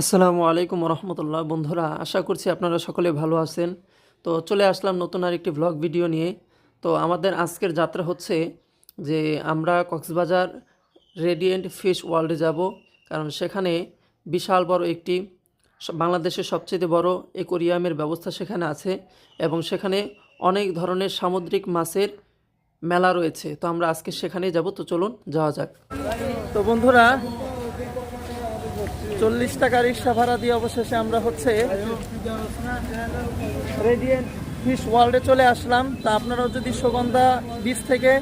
আসসালামু আলাইকুম রহমতুল্লাহ। বন্ধুরা, আশা করছি আপনারা সকলে ভালো আছেন। তো চলে আসলাম নতুন আরেকটি ভ্লগ ভিডিও নিয়ে। তো আমাদের আজকের যাত্রা হচ্ছে যে আমরা কক্সবাজার রেডিয়েন্ট ফিশ ওয়ার্ল্ডে যাব, কারণ সেখানে বিশাল বড় একটি বাংলাদেশের সবচেয়ে বড় অ্যাকোয়ারিয়ামের ব্যবস্থা সেখানে আছে এবং সেখানে অনেক ধরনের সামুদ্রিক মাছের মেলা রয়েছে। তো আমরা আজকে সেখানেই যাব। তো চলুন যাওয়া যাক। তো বন্ধুরা, 40 টাকা রিক্সা ভাড়া দিয়ে অবশেষে আমরা হচ্ছে রেডিয়েন্ট ফিশ ওয়ার্ল্ডে চলে আসলাম। তা আপনারাও যদি সুগন্ধা বিচ থেকে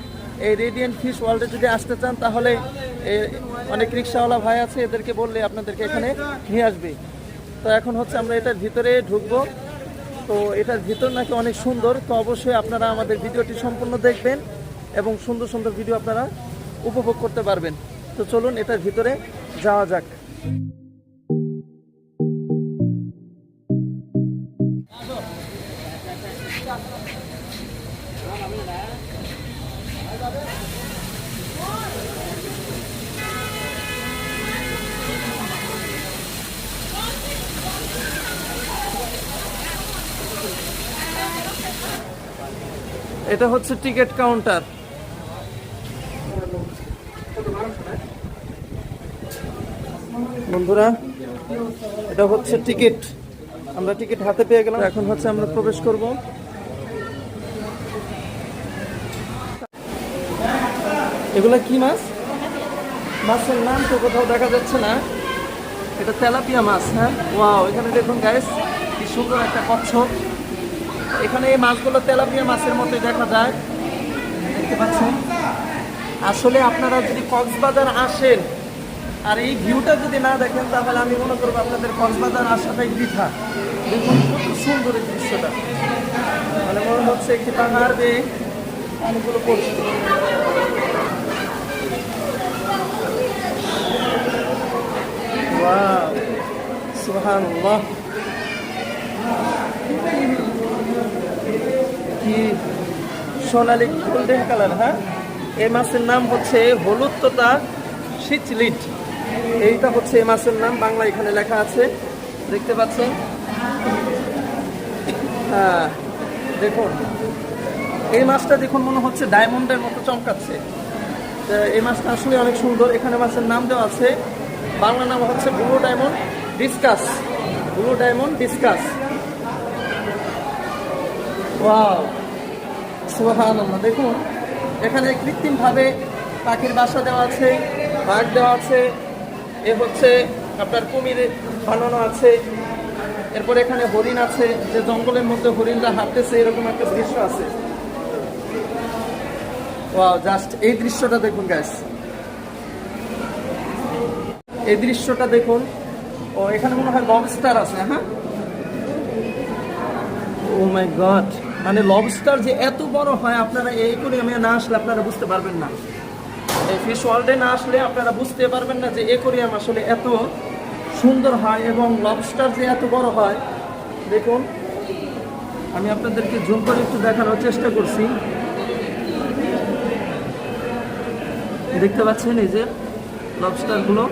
এই রেডিয়েন্ট ফিশ ওয়ার্ল্ডে যদি আসতে চান, তাহলে অনেক রিক্সাওয়ালা ভাই আছে, এদেরকে বললে আপনাদেরকে এখানে নিয়ে আসবে। তো এখন হচ্ছে আমরা এটার ভিতরে ঢুকবো। তো এটার ভিতর নাকি অনেক সুন্দর। তো অবশ্যই আপনারা আমাদের ভিডিওটি সম্পূর্ণ দেখবেন এবং সুন্দর সুন্দর ভিডিও আপনারা উপভোগ করতে পারবেন। তো চলুন এটার ভিতরে যাওয়া যাক। এটা হচ্ছে টিকিট কাউন্টার। বন্ধুরা, এটা হচ্ছে টিকিট। আমরা টিকিট হাতে পেয়ে গেলাম। এখন হচ্ছে আমরা প্রবেশ করব। এগুলা কি মাছ? মাছের নাম তো কোথাও দেখা যাচ্ছে না। এটা তেলাপিয়া মাছ। হ্যাঁ, ওয়াও, এখানে দেখুন গাইস, কি সুন্দর একটা কচ্ছপ। এখানে এই মাছগুলো তেলাপিয়া মাছের মতোই দেখা যায়, দেখতে পাচ্ছেন। আসলে আপনারা যদি কক্সবাজার আসেন আর এই ভিউটা যদি না দেখেন, তাহলে আমি মনে করবো আপনাদের কক্সবাজার আসাটাই বৃথা। দেখুন কত সুন্দর এই দৃশ্যটা, মানে মনে হচ্ছে একটি পাহাড় বেয়ে অনেকগুলো পড়ছে। ওয়াও, সুবহানাল্লাহ, কি সোনালি গোল্ডেন কালার। হ্যাঁ, এই মাছের নাম হচ্ছে হলুদ তোতা সিচলিট। এইটা হচ্ছে এই মাছের নাম, বাংলা এখানে লেখা আছে, দেখতে পাচ্ছেন। হ্যাঁ, দেখুন এই মাছটা দেখুন, মনে হচ্ছে ডায়মন্ডের মতো চমকাচ্ছে। এই মাছটা আসলে অনেক সুন্দর। এখানে মাছের নাম দেওয়া আছে, বাংলা নাম হচ্ছে blue diamond discuss. Blue diamond discuss. Wow, সুবহানাল্লাহ, দেখুন এখানে কৃত্রিমভাবে পাখির বাসা দেওয়া আছে, বাঘ দেওয়া আছে, এ হচ্ছে আপনার কুমির বানানো আছে। এরপর এখানে হরিণ আছে, যে জঙ্গলের মধ্যে হরিণরা হাঁটতেছে, এরকম একটা দৃশ্য আছে। ওয়াও, জাস্ট এই দৃশ্যটা দেখুন গাইস, এই দৃশ্যটা দেখুন। ও, এখানে মনে হয় লবস্টার আছে। হ্যাঁ, ও মাই গড, মানে লবস্টার যে এত বড় হয়, আপনারা এই অ্যাকোয়ারিয়ামে না আসলে আপনারা বুঝতে পারবেন না। এই ফিশ ওয়ার্ল্ডে না আসলে আপনারা বুঝতে পারবেন না যে অ্যাকোয়ারিয়াম আসলে এত সুন্দর হয় এবং লবস্টার যে এত বড় হয়। দেখুন, আমি আপনাদেরকে জুম করে একটু দেখানোর চেষ্টা করছি। দেখতে পাচ্ছেন এই যে লবস্টারগুলো।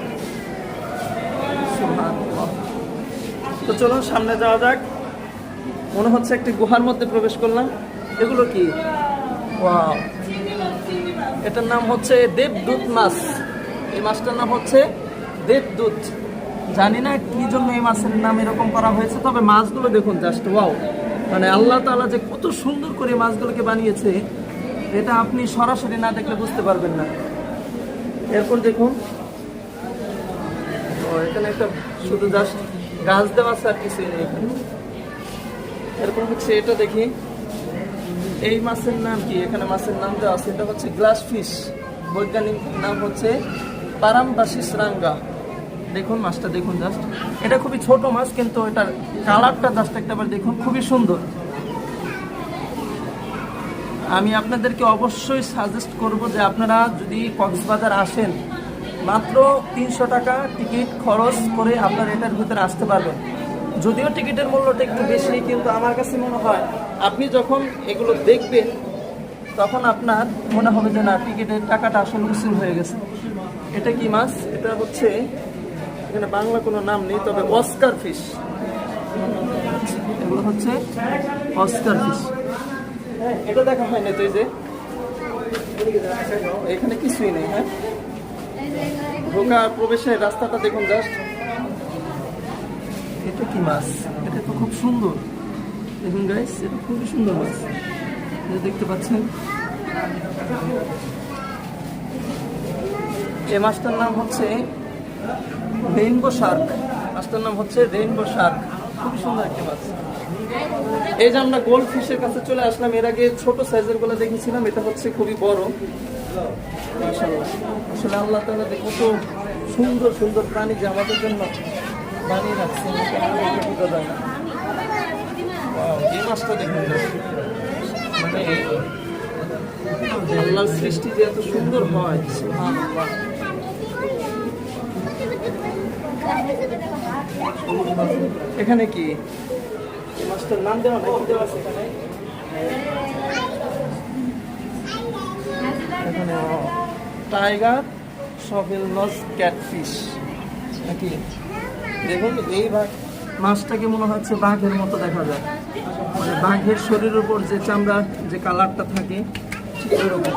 তো চলুন সামনে যাওয়া যাক। মনে হচ্ছে একটি গুহার মধ্যে প্রবেশ করলাম। এগুলো কি? ওয়াও, এটার নাম হচ্ছে দেবদূত মাছ। এই মাছটার নাম হচ্ছে দেবদূত। জানি না কি জন্য এই মাছের নাম এরকম করা হয়েছে, তবে মাছগুলো দেখুন জাস্ট ওয়াও, মানে আল্লাহ তাআলা যে কত সুন্দর করে মাছগুলোকে বানিয়েছে, এটা আপনি সরাসরি না দেখলে বুঝতে পারবেন না। এরপর দেখুন, ও এখানে একটা শুধু জাস্ট গাছ দেওয়া আছে, আর কিছুই নেই এখানে। এরপর হচ্ছে এটা দেখি, এই মাছের নাম কি? এখানে মাছের নাম দেওয়া আছে, এটা হচ্ছে গ্লাস ফিশ। বৈজ্ঞানিক নাম হচ্ছে পারামবাসিস রাঙ্গা। দেখুন মাছটা দেখুন জাস্ট, এটা খুবই ছোট মাছ, কিন্তু এটার কালারটা জাস্ট একবার দেখুন, খুবই সুন্দর। আমি আপনাদেরকে অবশ্যই সাজেস্ট করব যে আপনারা যদি কক্সবাজার আসেন, মাত্র 300 টাকা টিকিট খরচ করে আপনারা এটার ভিতরে আসতে পারবেন। যদিও টিকিটের মূল্যটা একটু বেশি, কিন্তু আমার কাছে মনে হয় আপনি যখন এগুলো দেখবেন, তখন আপনার মনে হবে যে না, টিকিটের টাকাটা আসলে উসুল হয়ে গেছে। এটা কি মাছ? এটা হচ্ছে এখানে বাংলা কোনো নাম নেই, তবে অস্কার ফিশ, এগুলো হচ্ছে অস্কার ফিশ। হ্যাঁ, এটা দেখা হয় না তো, এই যে এখানে কিছুই নেই। হ্যাঁ, ঢোকা প্রবেশের রাস্তাটা দেখুন জাস্ট। এটা কি মাছ? এটা তো খুব সুন্দর, দেখুন গাইস, এটা খুবই সুন্দর মাছ, দেখতে পাচ্ছেন। এই মাছটার নাম হচ্ছে রেইনবো শার্ক। মাছটার নাম হচ্ছে রেইনবো শার্ক, খুবই সুন্দর একটি মাছ। এই যে আমরা গোল্ড ফিশের কাছে চলে আসলাম, এর আগে ছোট সাইজের গুলো দেখেছিলাম, এটা হচ্ছে খুবই বড়। মাশাআল্লাহ, আসলে আল্লাহ তাআলা কত সুন্দর সুন্দর প্রাণী যে আমাদের জন্য বানিয়ে রাখছেন, বোঝা যায় না। এই মাছটা দেখুন, মানে আল্লাহর সৃষ্টি যে এত সুন্দর হয়, সুবহানাল্লাহ। এখানে কি এই মাছটার নাম দেওয়া নাকি দেওয়া আছে এখানে? এখানে টাইগার সফেল নজ ক্যাটফিশ নাকি, দেখুন এই মাছটাকে মনে হচ্ছে বাঘের মতো দেখা যায়, মানে বাঘের শরীরের উপর যে চামড়া যে কালারটা থাকে ঠিক এরকম।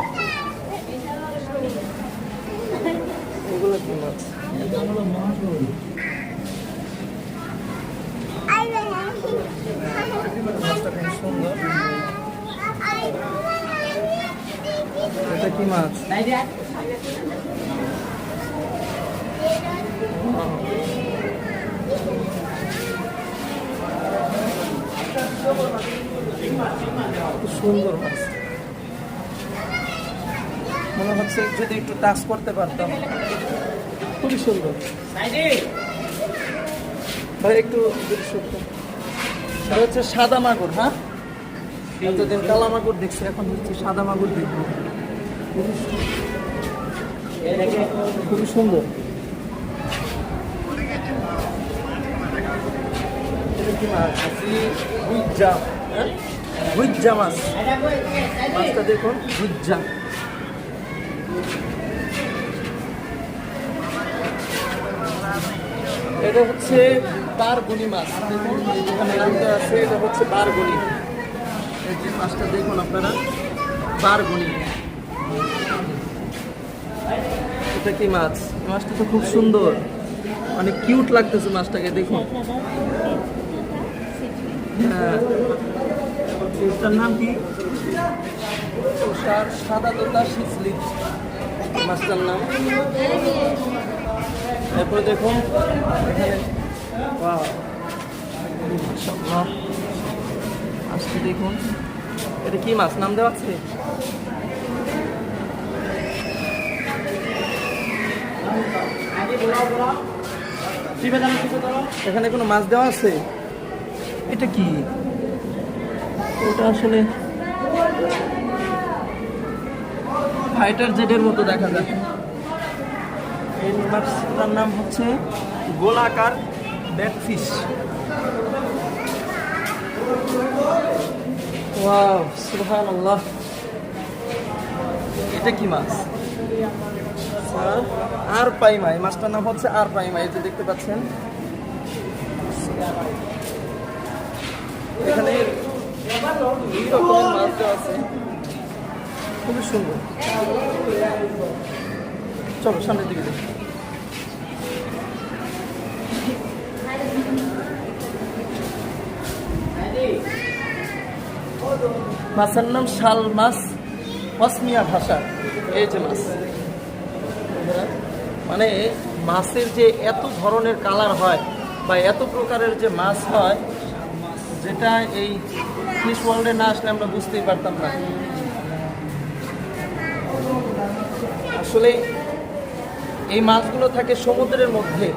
এগুলো কি মাছ? মাছটা খুব সুন্দর। এটা কি মাছ? সুন্দর মাছ, মনে হচ্ছে যদি একটু টাচ করতে পারতাম, খুবই সুন্দর ভাই। একটু হচ্ছে সাদা মাগুর। হ্যাঁ, এতদিন কালা মাগুর দেখছি, এখন হচ্ছে সাদা মাগুর দেখবো, খুবই সুন্দর। গুইজ্জা, হ্যাঁ গুইজ্জা মাছ, মাছটা দেখুন গুইজ্জা। এটা হচ্ছে বারগুনি মাছ, দেখুন এখানে নামটা আছে, এটা হচ্ছে বারগুনি। এই যে মাছটা দেখুন আপনারা, বারগুনি। এটা কি মাছ? মাছটা তো খুব সুন্দর, অনেক কিউট লাগতেছে মাছটাকে, দেখুন। হ্যাঁ, এটার নাম কি? সাদা তোতা শিসলি মাছটার নাম। এরপরে দেখুন এখানে আজকে দেখুন এটা কি মাছ, নাম দেওয়া আছে? এখানে কোনো মাছ দেওয়া আছে? এটা কি? ওটা আসলে ফাইটার জেডের মতো দেখা যায়। এই মাছটার নাম হচ্ছে গোলাকার ব্যাটফিশ। ওয়াও, সুবহানাল্লাহ। এটা কি মাছ? আর পাইমা। এই মাছটার নাম হচ্ছে আর পাইমা। এই যে দেখতে পাচ্ছেন, এখানে দুই রকমের মাছ দেওয়া আছে, খুবই সুন্দর। চলো সামনের দিকে দেখি। মাছের নাম শাল মাছ, অসমিয়া ভাষা। এই যে মাছ, মানে মাছের যে এত ধরনের কালার হয় বা এত প্রকারের যে মাছ হয়, যেটা এই ফিশ ওয়ার্ল্ডে না আসলে আমরা বুঝতেই পারতাম না। আসলে এই মাছগুলো থাকে সমুদ্রের মধ্যে,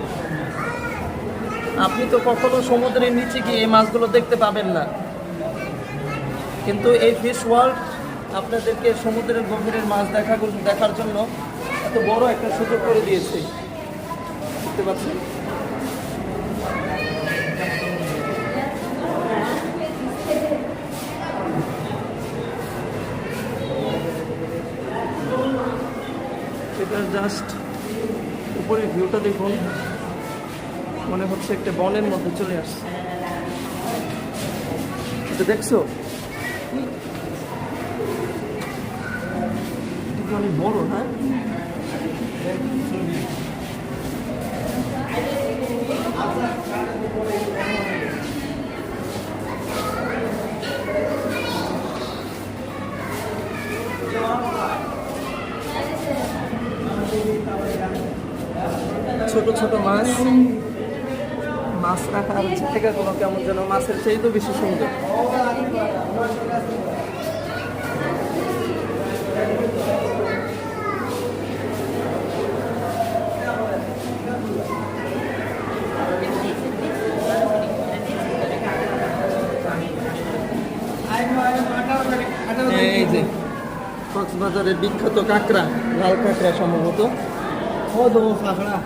আপনি তো কখনো সমুদ্রের নিচে গিয়ে এই মাছগুলো দেখতে পাবেন না, কিন্তু এই ফিশ ওয়ার্ল্ড আপনাদেরকে সমুদ্রের গভীরের মাছ দেখার জন্য এত বড় একটা সুযোগ করে দিয়েছে, দেখতে পাচ্ছেন। এটা জাস্ট উপরের ভিউটা দেখুন, হচ্ছে একটা বনের মধ্যে চলে আসছে। এটা দেখছো, এটা অনেক বড়। হ্যাঁ, ছোট ছোট মাছ, মাছ রাখার জায়গাগুলো কেমন যেন মাছের চাইতেও বেশি সুন্দর। এই যে কক্সবাজারের বিখ্যাত কাঁকড়া, লাল কাঁকড়া সম্ভবত। ও তো কাঁকড়া,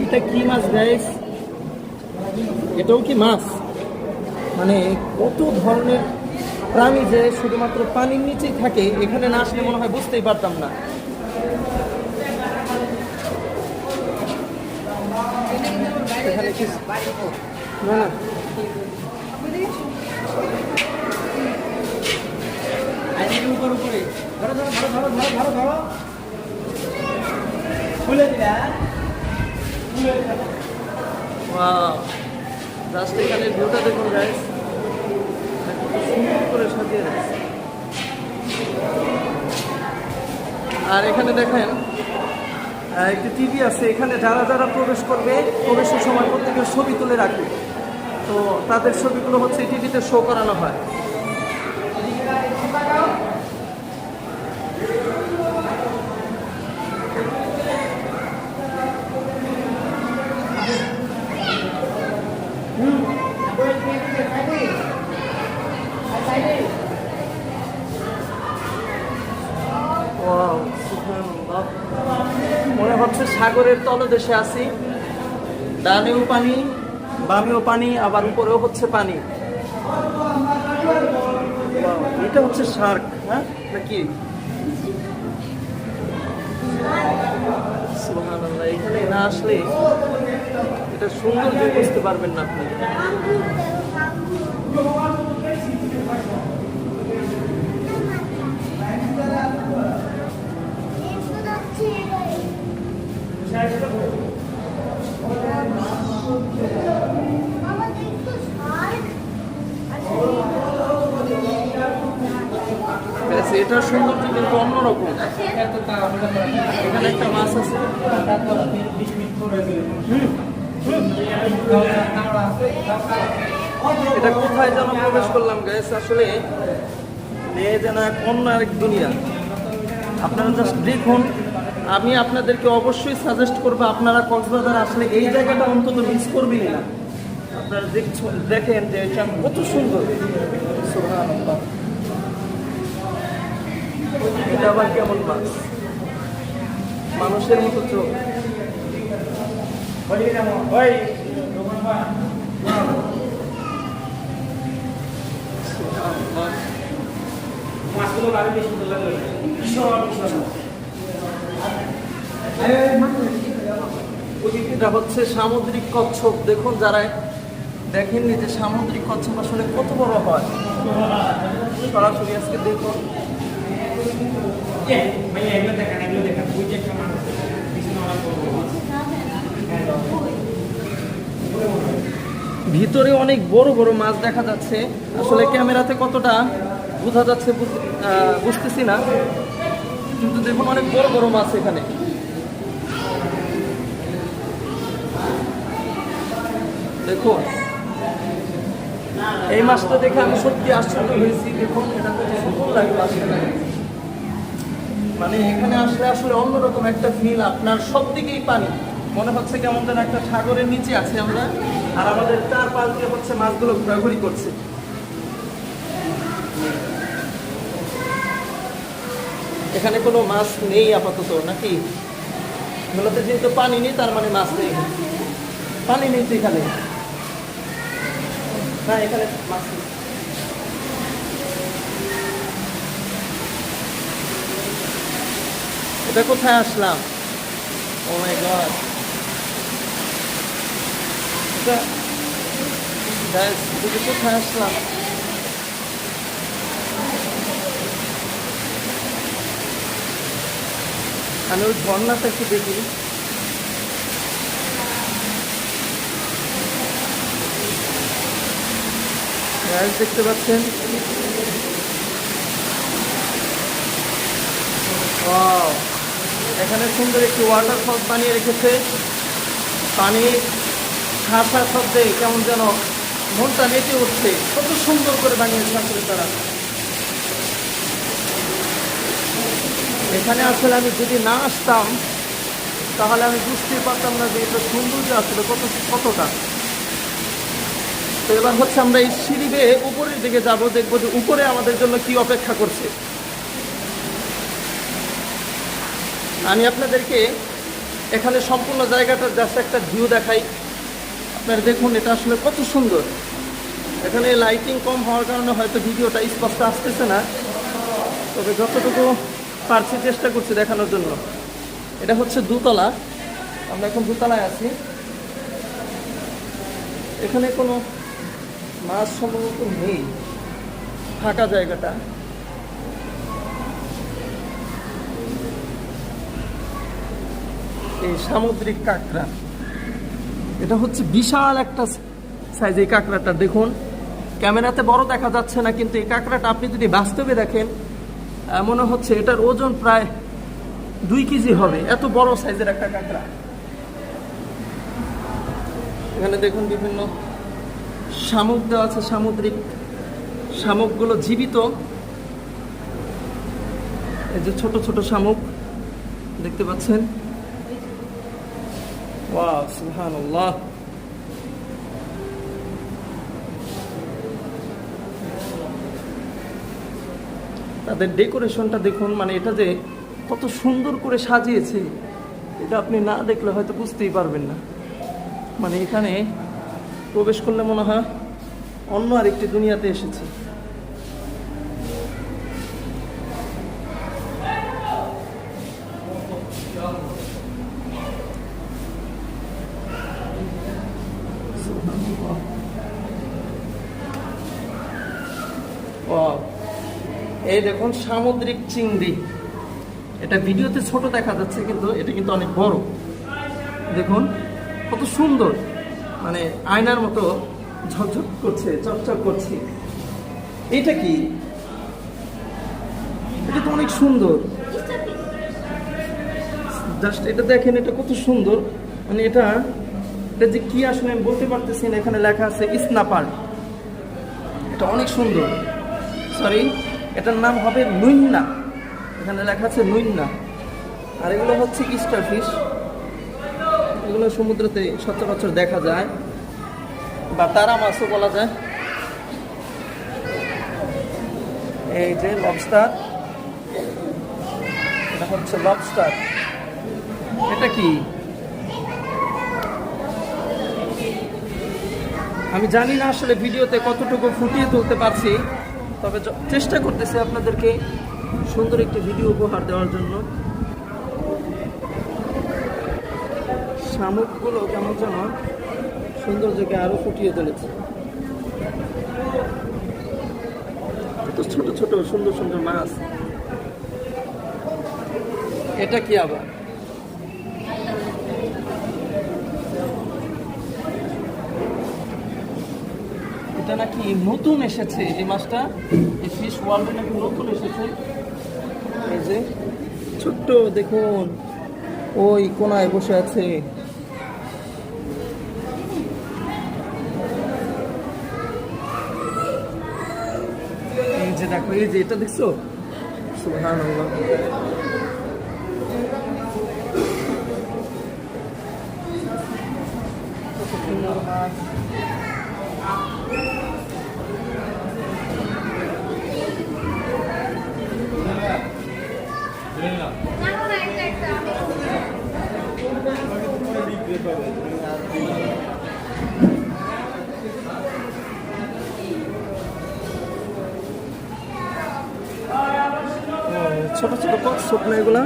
এটা কি মাছ গাইস? এটাও কি মাছ? মানে কত ধরনের প্রাণী যে শুধুমাত্র পানির নিচেই থাকে, এখানে না আসলে মনে হয় বুঝতেই পারতাম না। এখানে কি না, জাস্ট এখানে ভিউটা দেখুন গাইস, সুন্দর করে সাজিয়ে রাখছে। আর এখানে দেখেন একটি টিভি আছে, এখানে যারা যারা প্রবেশ করবে প্রবেশের সময় প্রত্যেকের ছবি তুলে রাখবে, তো তাদের ছবিগুলো হচ্ছে এই টিভিতে শো করানো হয়। মনে হচ্ছে সাগরের তলদেশে আছি, ডানেও পানি বামেও পানি, আবার উপরেও হচ্ছে পানি। এটা হচ্ছে শার্ক, হ্যাঁ নাকি? সুবহানাল্লাহ, এখানে না আসলে এটা সৌন্দর্য বুঝতে পারবেন না আপনি। এটার সৌন্দর্য কিন্তু অন্যরকম। এখানে একটা মাছ আছে, এটা কোথায় যেন প্রবেশ করলাম গাইস, আসলে যেন এক অন্য আরেক দুনিয়া। আপনারা জাস্ট দেখুন, আমি আপনাদেরকে অবশ্যই সাজেস্ট করবো আপনারা কক্সবাজার আসলে এই জায়গাটা অন্তত মিস করবেন না। আপনারা দেখেন যে এটা কত সুন্দর। সুবহানাল্লাহ, এটা আবার কেমন মাছ, মানুষের মতো চোখ। এটা হচ্ছে সামুদ্রিক কচ্ছপ। দেখুন, যারা দেখেননি যে সামুদ্রিক কচ্ছপ আসলে কত বড় হয়, সরাসরি আজকে দেখুন। ভিতরে অনেক বড় বড় মাছ দেখা যাচ্ছে, আসলে ক্যামেরাতে কতটা বোঝা যাচ্ছে বুঝতেছি না, কিন্তু দেখুন অনেক বড় বড় মাছ এখানে। দেখুন এই মাছটা দেখে আমি সত্যি আশ্চর্য হয়েছি। দেখুন এটা খুব সুন্দর লাগলো আসলে, মানে এখানে আসলে আসলে অন্যরকম একটা ফিল। আপনার সব দিকেই পানি, মনে হচ্ছে কেমন যেন একটা সাগরের নিচে আছে আমরা, আর আমাদের চার পাশ দিয়ে হচ্ছে মাছগুলো ঘোরাঘুরি করছে। এখানে কোনো মাছ নেই আপাতত, নাকি? এগুলোতে যেহেতু পানি নেই তার মানে মাছ নেই, পানি নেই তো এখানে। না এখানে মাছ নেই। এটা কোথায় আসলাম? ও মাই গড, এটা গাইস, এটা কোথায় আসলাম? আমি ওই ঝর্ণাটা একটু দেখি। গাইস দেখতে পাচ্ছেন? ওয়াও, এখানে সুন্দর একটি ওয়াটারফল বানিয়ে রেখেছে। পানি হাসা শব্দে কেমন যেন মনটা মেতে উঠছে। কত সুন্দর করে বানিয়েছে আসলে তারা। এখানে আসলে আমি যদি না আসতাম তাহলে আমি বুঝতেই পারতাম না যে এটা সৌন্দর্য আসলে কতটা। তো এবার হচ্ছে আমরা এই সিঁড়ি বেয়ে উপরের দিকে যাব, দেখবো যে উপরে আমাদের জন্য কি অপেক্ষা করছে। আমি আপনাদেরকে এখানে সম্পূর্ণ জায়গাটার জাস্ট একটা ভিউ দেখাই। আপনারা দেখুন এটা আসলে কত সুন্দর। এখানে লাইটিং কম হওয়ার কারণে হয়তো ভিডিওটা স্পষ্ট আসতেছে না, তবে যতটুকু পারছি চেষ্টা করছি দেখানোর জন্য। এটা হচ্ছে দোতলা, আমরা এখন দোতলায় আছি। এখানে কোনো মাছ সম্ভবত নেই, ফাঁকা জায়গাটা। এই সামুদ্রিক কাঁকড়া, এটা হচ্ছে বিশাল একটা সাইজ। এই কাঁকড়াটা দেখুন, ক্যামেরাতে বড় দেখা যাচ্ছে না, কিন্তু এই কাঁকড়াটা আপনি যদি বাস্তবে দেখেন মনে হচ্ছে এটার ওজন প্রায় 2 কেজি হবে, এত বড় সাইজের একটা কাঁকড়া। এখানে দেখুন বিভিন্ন শামুক দেওয়া আছে, সামুদ্রিক শামুকগুলো জীবিত। এই যে ছোট ছোট শামুক দেখতে পাচ্ছেন। ওয়াও, সুবহানাল্লাহ। তাদের ডেকোরেশনটা দেখুন, মানে এটা যে কত সুন্দর করে সাজিয়েছে, এটা আপনি না দেখলে হয়তো বুঝতেই পারবেন না। মানে এখানে প্রবেশ করলে মনে হয় অন্য আরেকটি দুনিয়াতে এসেছে। এই দেখুন সামুদ্রিক চিংড়ি। এটা ভিডিওতে ছোট দেখা যাচ্ছে, কিন্তু এটা কিন্তু অনেক বড়। দেখুন কত সুন্দর, মানে আয়নার মতো ঝকঝক করছে, চকচক করছে। এটা কি? এটা তো অনেক সুন্দর। জাস্ট এটা দেখেন, এটা কত সুন্দর। মানে এটা যে কি আসলে আমি বলতে পারতেছি না। এখানে লেখা আছে স্ন্যাপার। এটা অনেক সুন্দর। সরি, এটার নাম হবে নুইন্না। এখানে লেখা আছে নুইন্না। আর এগুলো হচ্ছে স্টার ফিশ। এগুলো সমুদ্রতে সচরাচর দেখা যায়, বা তারা মাছও বলা যায়। এই যে লবস্টার, এটা হচ্ছে লবস্টার। এটা কি আমি জানি না আসলে ভিডিওতে কতটুকু ফুটিয়ে তুলতে পারছি, তবে চেষ্টা করতেছি আপনাদেরকে সুন্দর একটি ভিডিও উপহার দেওয়ার জন্য। শামুকগুলো কেমন যেন সৌন্দর্যকে আরো ফুটিয়ে তুলেছে। তো ছোট ছোট সুন্দর সুন্দর মাছ। এটা কি আবার? এটা নাকি নতুন এসেছে এই মাছটা। এই ফিশ ওয়ার্ল্ডে নাকি নতুন এসেছে। এই যে ছোট্ট দেখুন, ওই কোনায় বসে আছে। এই যে দেখো, এই যে এটা দেখছো? সুবহানাল্লাহ। ছোট ছোট কচ্ছপ না এগুলা?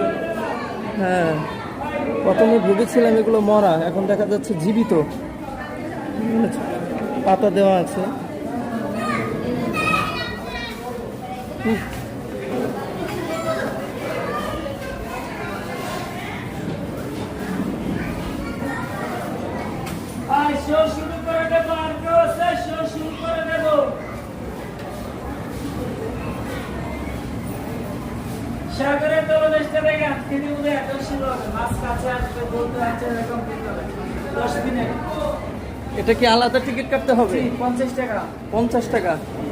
হ্যাঁ, প্রথমে ভেবেছিলাম এগুলো মরা, এখন দেখা যাচ্ছে জীবিত। পাতা দেওয়া আছে। শুরু করে দেবো, আর কেউ আছে? শুরু করে দেবো। সাগরের তলদেশটা দেখে আজকে দিনে এত শুরু হবে, মাছ কাছে আসবে, বলতে আছে এরকম দিতে হবে 10 দিনে। এটা কি আলাদা টিকিট কাটতে হবে? 50 টাকা। 50 টাকা।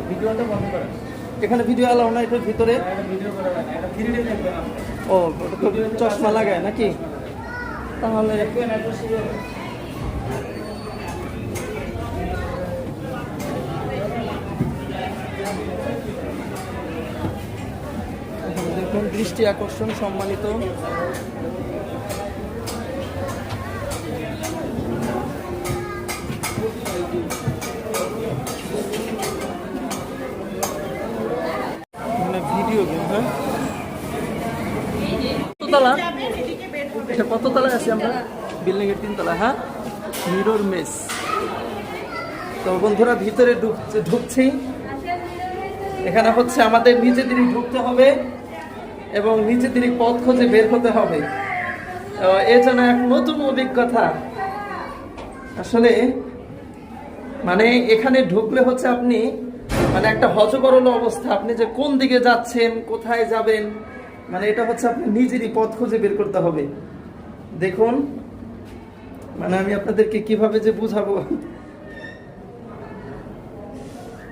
ভিডিওটা বন্ধ করে। এখানে ভিডিও অ্যালাউ না এটার ভিতরে? ভিডিও করা যায় না, এটা 3D দেখবেন আপনি। ও, ওটা তো চশমা লাগায় নাকি? তাহলে দেখবেন এত শুরু হবে। দেখুন দৃষ্টি আকর্ষণ সম্মানিত। ভিডিও গেম, হ্যাঁ। কততলা? এটা কততলায় আছি আমরা? বিল্ডিং এর 3 তলা। হ্যাঁ, মিরর মেস। তো বন্ধুরা ভিতরে ঢুকছি। এখানে হচ্ছে আমাদের নিজেদেরই ঢুকতে হবে এবং নিজেদেরই পথ খুঁজে বের হতে হবে। এর জন্য এক নতুন অভিজ্ঞতা আসলে। মানে এখানে ঢুকলে হচ্ছে আপনি মানে একটা হযবরল অবস্থা, আপনি যে কোন দিকে যাচ্ছেন, কোথায় যাবেন, মানে এটা হচ্ছে আপনি নিজেরই পথ খুঁজে বের করতে হবে। দেখুন মানে আমি আপনাদেরকে কিভাবে যে বুঝাবো।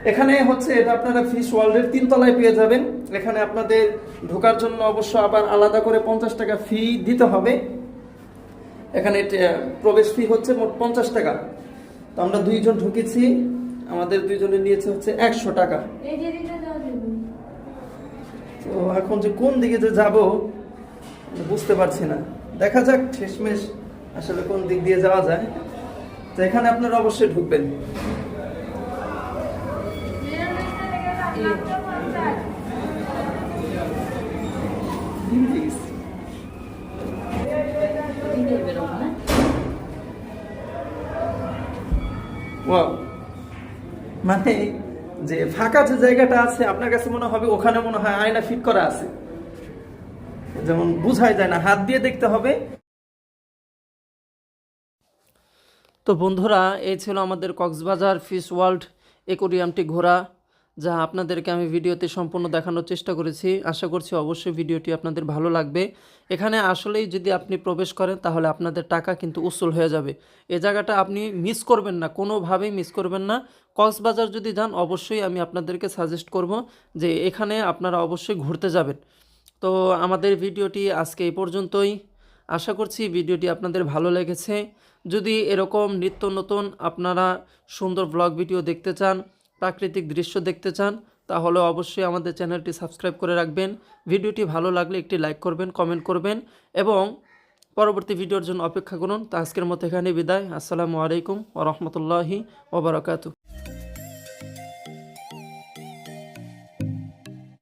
এখানে হচ্ছে এটা আপনারা ফিশ ওয়ার্ল্ডের 3 তলায় পেয়ে যাবেন। এখানে আপনাদের ঢোকার জন্য অবশ্য আবার আলাদা করে 50 টাকা ফি দিতে হবে। এখানে প্রবেশ ফি হচ্ছে মোট 50 টাকা। তো আমরা 2 জন ঢুকেছি, আমাদের 2 জনের নিয়েছে হচ্ছে 100 টাকা। তো এখন যে কোন দিকে যে যাব বুঝতে পারছি না, দেখা যাক শেষমেশ আসলে কোন দিক দিয়ে যাওয়া যায়। তো এখানে আপনারা অবশ্যই ঢুকবেন। মানে যে ফাঁকা যে জায়গাটা আছে আপনার কাছে মনে হবে ওখানে মনে হয় আয়না ফিট করা আছে, যেমন বুঝাই যায় না, হাত দিয়ে দেখতে হবে। তো বন্ধুরা এই ছিল আমাদের কক্সবাজার ফিশ ওয়ার্ল্ড অ্যাকোয়ারিয়ামটি ঘোরা, যা আপনাদেরকে আমি ভিডিওতে সম্পূর্ণ দেখানোর চেষ্টা করেছি। আশা করছি অবশ্যই ভিডিওটি আপনাদের ভালো লাগবে। এখানে আসলেই যদি আপনি প্রবেশ করেন তাহলে আপনাদের টাকা কিন্তু উসুল হয়ে যাবে। এই জায়গাটা আপনি মিস করবেন না, কোনোভাবেই মিস করবেন না। কক্সবাজার যদি যান অবশ্যই আমি আপনাদেরকে সাজেস্ট করব যে এখানে আপনারা অবশ্যই ঘুরতে যাবেন। তো আমাদের ভিডিওটি আজকে এই পর্যন্তই। আশা করছি ভিডিওটি আপনাদের ভালো লেগেছে। যদি এরকম নিত্য নতুন আপনারা সুন্দর ব্লগ ভিডিও দেখতে চান, প্রাকৃতিক দৃশ্য দেখতে চান, তাহলে অবশ্যই আমাদের চ্যানেলটি সাবস্ক্রাইব করে রাখবেন। ভিডিওটি ভালো লাগলে একটি লাইক করবেন, কমেন্ট করবেন এবং পরবর্তী ভিডিওর জন্য অপেক্ষা করুন। তো আজকের মতো এখানে বিদায়। আসসালামু আলাইকুম ওয়া রাহমাতুল্লাহি ওয়া বারাকাতুহু।